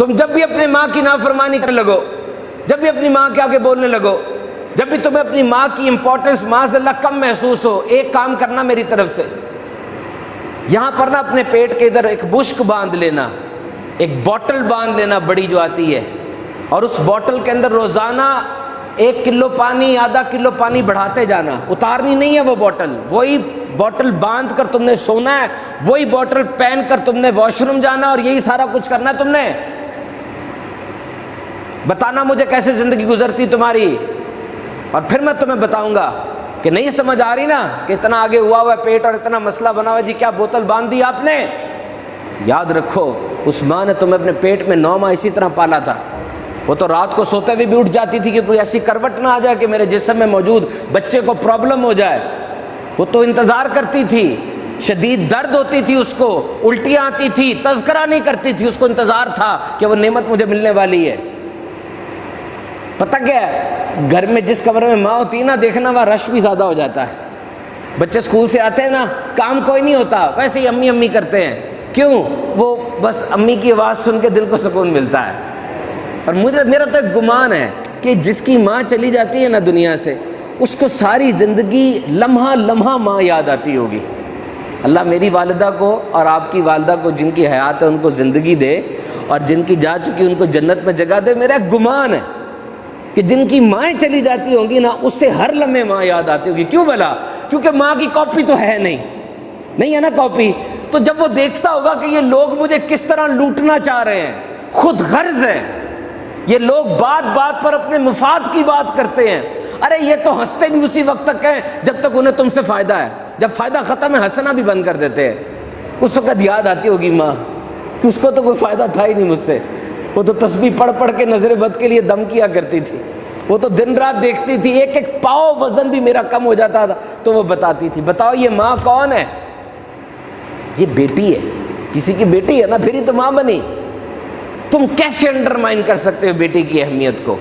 تم جب بھی اپنے ماں کی نافرمانی کرنے لگو، جب بھی اپنی ماں کے آگے بولنے لگو، جب بھی تمہیں اپنی ماں کی امپورٹنس معاذ اللہ کم محسوس ہو، ایک کام کرنا میری طرف سے، یہاں پر نا اپنے پیٹ کے ادھر ایک مشک باندھ لینا، ایک بوٹل باندھ لینا بڑی جو آتی ہے، اور اس بوٹل کے اندر روزانہ 1 کلو پانی، آدھا کلو پانی بڑھاتے جانا، اتارنی نہیں ہے وہ بوٹل، وہی بوٹل باندھ کر تم نے سونا ہے، وہی بوٹل پہن کر تم نے واش روم جانا، اور یہی سارا کچھ کرنا ہے تم نے۔ بتانا مجھے کیسے زندگی گزرتی تمہاری، اور پھر میں تمہیں بتاؤں گا کہ نہیں سمجھ آ رہی نا کہ اتنا آگے ہوا ہوا ہے پیٹ اور اتنا مسئلہ بنا ہوا ہے، جی کیا بوتل باندھ دی آپ نے؟ یاد رکھو اس ماں نے تمہیں اپنے پیٹ میں 9 ماہ اسی طرح پالا تھا، وہ تو رات کو سوتے ہوئے بھی اٹھ جاتی تھی کہ کوئی ایسی کروٹ نہ آ جائے کہ میرے جسم میں موجود بچے کو پرابلم ہو جائے، وہ تو انتظار کرتی تھی، شدید درد ہوتی تھی اس کو، الٹیاں آتی تھی، تذکرہ نہیں کرتی تھی، اس کو انتظار تھا کہ وہ نعمت مجھے ملنے والی ہے۔ پتہ کیا ہے، گھر میں جس کمرے میں ماں ہوتی ہے نا، دیکھنا وہاں رش بھی زیادہ ہو جاتا ہے۔ بچے اسکول سے آتے ہیں نا، کام کوئی نہیں ہوتا، ویسے ہی امی امی کرتے ہیں، کیوں؟ وہ بس امی کی آواز سن کے دل کو سکون ملتا ہے۔ اور میرا تو ایک گمان ہے کہ جس کی ماں چلی جاتی ہے نا دنیا سے، اس کو ساری زندگی لمحہ لمحہ ماں یاد آتی ہوگی۔ اللہ میری والدہ کو اور آپ کی والدہ کو جن کی حیات ہے ان کو زندگی دے، اور جن کی جا چکی ان کو جنت میں جگہ دے۔ میرا ایک گمان ہے کہ جن کی مائیں چلی جاتی ہوں گی نا، اس سے ہر لمحے ماں یاد آتی ہوگی۔ کیوں بھلا؟ کیونکہ ماں کی کاپی تو ہے نہیں ہے نا کاپی، تو جب وہ دیکھتا ہوگا کہ یہ لوگ مجھے کس طرح لوٹنا چاہ رہے ہیں، خود غرض ہے، یہ لوگ بات بات پر اپنے مفاد کی بات کرتے ہیں، ارے یہ تو ہنستے بھی اسی وقت تک ہیں جب تک انہیں تم سے فائدہ ہے، جب فائدہ ختم ہے ہنسنا بھی بند کر دیتے ہیں۔ اس وقت یاد آتی ہوگی ماں کہ اس کو تو کوئی فائدہ تھا ہی نہیں مجھ سے، وہ تو تسبیح پڑھ پڑھ کے نظر بد کے لیے دم کیا کرتی تھی، وہ تو دن رات دیکھتی تھی، ایک ایک پاؤ وزن بھی میرا کم ہو جاتا تھا تو وہ بتاتی تھی۔ بتاؤ یہ ماں کون ہے؟ یہ بیٹی ہے، کسی کی بیٹی ہے نا، پھر ہی تو ماں بنی۔ تم کیسے انڈرمائن کر سکتے ہو بیٹی کی اہمیت کو؟